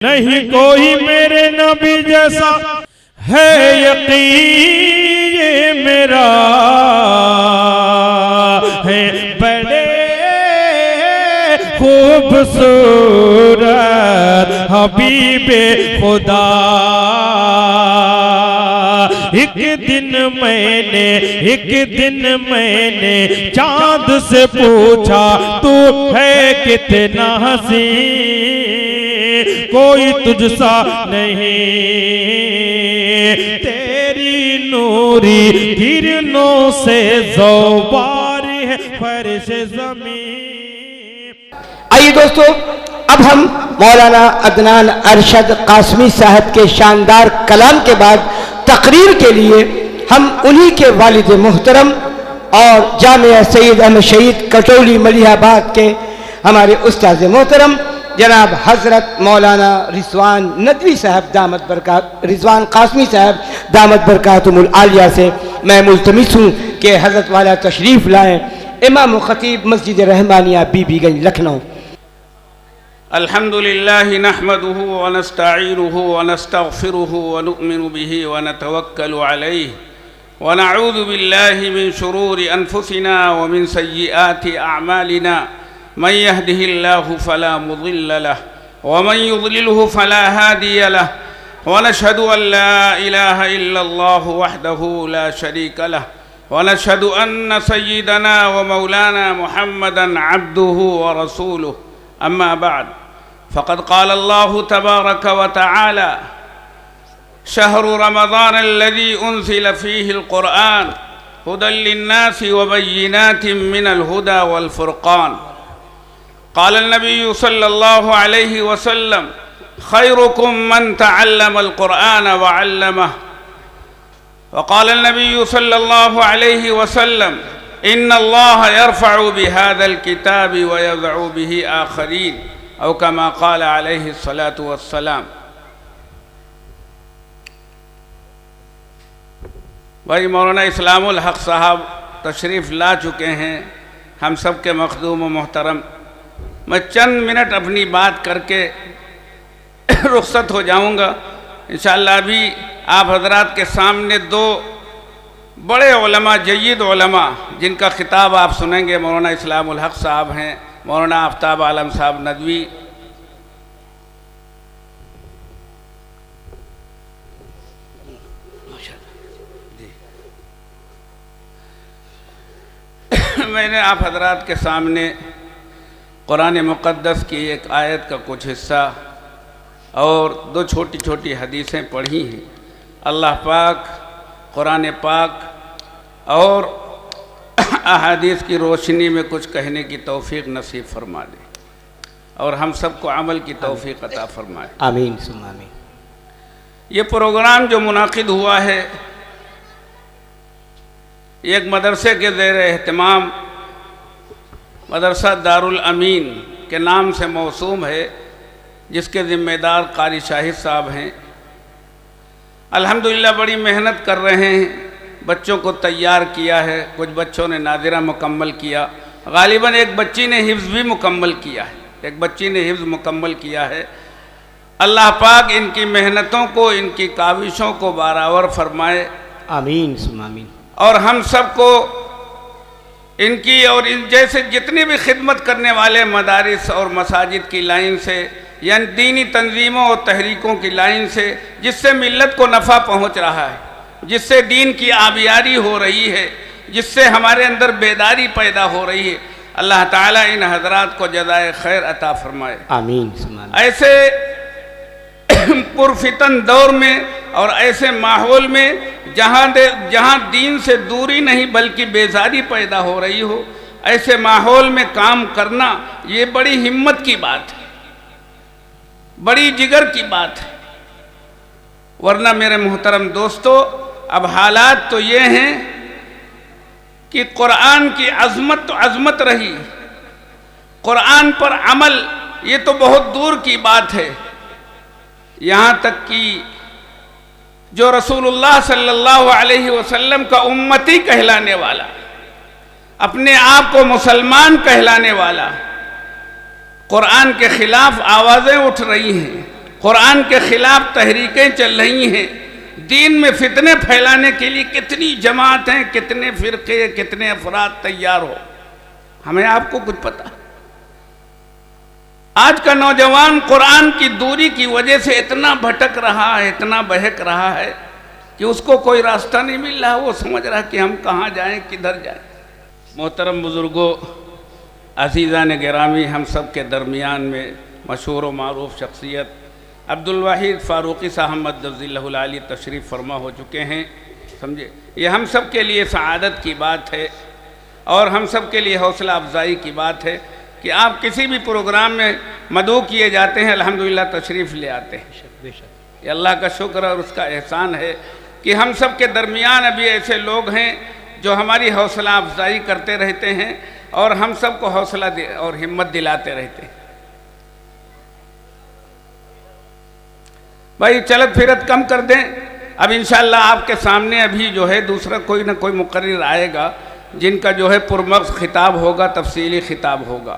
نہیں کوئی میرے نبی جیسا ہے یقین یہ میرا ہے بڑے خوبصورت حبیب خدا۔ ایک دن میں نے چاند سے پوچھا تو ہے کتنا حسین، کوئی تجھ سا نہیں، تیری نوری کرنوں سے زوبار ہے فرش زمین۔ آئیے دوستو، اب ہم مولانا عدنان ارشد قاسمی صاحب کے شاندار کلام کے بعد تقریر کے لیے ہم انہی کے والد محترم اور جامعہ سید احمد شہید کٹولی ملیح آباد کے ہمارے استاذ محترم جناب حضرت مولانا رضوان ندوی صاحب رضوان قاسمی صاحب دامت برکاتہم العالیہ سے میں ملتمس ہوں کہ حضرت والا تشریف لائیں۔ امام و خطیب مسجد رحمانیہ بی بی گنج لکھنؤ۔ الحمد لله نحمده ونستعينه ونستغفره ونؤمن به ونتوكل عليه ونعوذ بالله من شرور أنفسنا ومن سيئات أعمالنا، من يهده الله فلا مضل له ومن يضلله فلا هادي له، ونشهد أن لا إله إلا الله وحده لا شريك له، ونشهد أن سيدنا ومولانا محمدًا عبده ورسوله، أما بعد فقد قال الله تبارك وتعالى: شهر رمضان الذي أنزل فيه القرآن هدى للناس وبينات من الهدى والفرقان. قال النبي صلى الله عليه وسلم: خيركم من تعلم القرآن وعلمه. وقال النبي صلى الله عليه وسلم: إن الله يرفع بهذا الكتاب ويضع به آخرين، أو كما قال عليه الصلاة والسلام۔ بھائی مولانا اسلام الحق صاحب تشریف لا چکے ہیں، ہم سب کے مخدوم و محترم۔ میں چند منٹ اپنی بات کر کے رخصت ہو جاؤں گا انشاءاللہ۔ ابھی آپ حضرات کے سامنے دو بڑے علماء، جید علماء، جن کا خطاب آپ سنیں گے، مولانا اسلام الحق صاحب ہیں، مولانا آفتاب عالم صاحب ندوی۔ میں نے آپ حضرات کے سامنے قرآن مقدس کی ایک آیت کا کچھ حصہ اور دو چھوٹی چھوٹی حدیثیں پڑھی ہیں۔ اللہ پاک قرآن پاک اور احادیث کی روشنی میں کچھ کہنے کی توفیق نصیب فرما دے اور ہم سب کو عمل کی توفیق عطا فرمائے، آمین ثم آمین۔ یہ پروگرام جو منعقد ہوا ہے ایک مدرسے کے زیر اہتمام مدرسہ دارالامین کے نام سے موسوم ہے، جس کے ذمہ دار قاری شاہد صاحب ہیں۔ الحمدللہ بڑی محنت کر رہے ہیں، بچوں کو تیار کیا ہے، کچھ بچوں نے ناظرہ مکمل کیا، غالباً ایک بچی نے حفظ بھی مکمل کیا ہے، اللہ پاک ان کی محنتوں کو، ان کی کاوشوں کو برابر فرمائے، آمین ثم آمین۔ اور ہم سب کو ان کی اور ان جیسے جتنی بھی خدمت کرنے والے مدارس اور مساجد کی لائن سے، یعنی دینی تنظیموں اور تحریکوں کی لائن سے، جس سے ملت کو نفع پہنچ رہا ہے، جس سے دین کی آبیاری ہو رہی ہے، جس سے ہمارے اندر بیداری پیدا ہو رہی ہے، اللہ تعالیٰ ان حضرات کو جزائے خیر عطا فرمائے، آمین ثم آمین۔ ایسے پرفتن دور میں اور ایسے ماحول میں جہاں دین سے دوری نہیں بلکہ بیزاری پیدا ہو رہی ہو، ایسے ماحول میں کام کرنا یہ بڑی ہمت کی بات ہے، بڑی جگر کی بات ہے۔ ورنہ میرے محترم دوستو، اب حالات تو یہ ہیں کہ قرآن کی عظمت تو عظمت رہی، قرآن پر عمل یہ تو بہت دور کی بات ہے۔ یہاں تک کہ جو رسول اللہ صلی اللہ علیہ وسلم کا امتی کہلانے والا، اپنے آپ کو مسلمان کہلانے والا، قرآن کے خلاف آوازیں اٹھ رہی ہیں، قرآن کے خلاف تحریکیں چل رہی ہیں، دین میں فتنے پھیلانے کے لیے کتنی جماعتیں، کتنے فرقے، کتنے افراد تیار ہو، ہمیں آپ کو کچھ پتہ؟ آج کا نوجوان قرآن کی دوری کی وجہ سے اتنا بھٹک رہا ہے، اتنا بہک رہا ہے کہ اس کو کوئی راستہ نہیں مل رہا، وہ سمجھ رہا کہ ہم کہاں جائیں، کدھر جائیں۔ محترم بزرگوں، عزیزان گرامی، ہم سب کے درمیان میں مشہور و معروف شخصیت عبدالواحد فاروقی صاحب مدد اللہ العالی تشریف فرما ہو چکے ہیں، سمجھے۔ یہ ہم سب کے لیے سعادت کی بات ہے اور ہم سب کے لیے حوصلہ افزائی کی بات ہے کہ آپ کسی بھی پروگرام میں مدعو کیے جاتے ہیں، الحمدللہ تشریف لے آتے ہیں۔ یہ اللہ کا شکر اور اس کا احسان ہے کہ ہم سب کے درمیان ابھی ایسے لوگ ہیں جو ہماری حوصلہ افزائی کرتے رہتے ہیں اور ہم سب کو حوصلہ اور ہمت دلاتے رہتے ہیں۔ بھائی چلت پھرت کم کر دیں، اب انشاءاللہ آپ کے سامنے ابھی جو ہے دوسرا کوئی نہ کوئی مقرر آئے گا جن کا جو ہے پرمغز خطاب ہوگا، تفصیلی خطاب ہوگا۔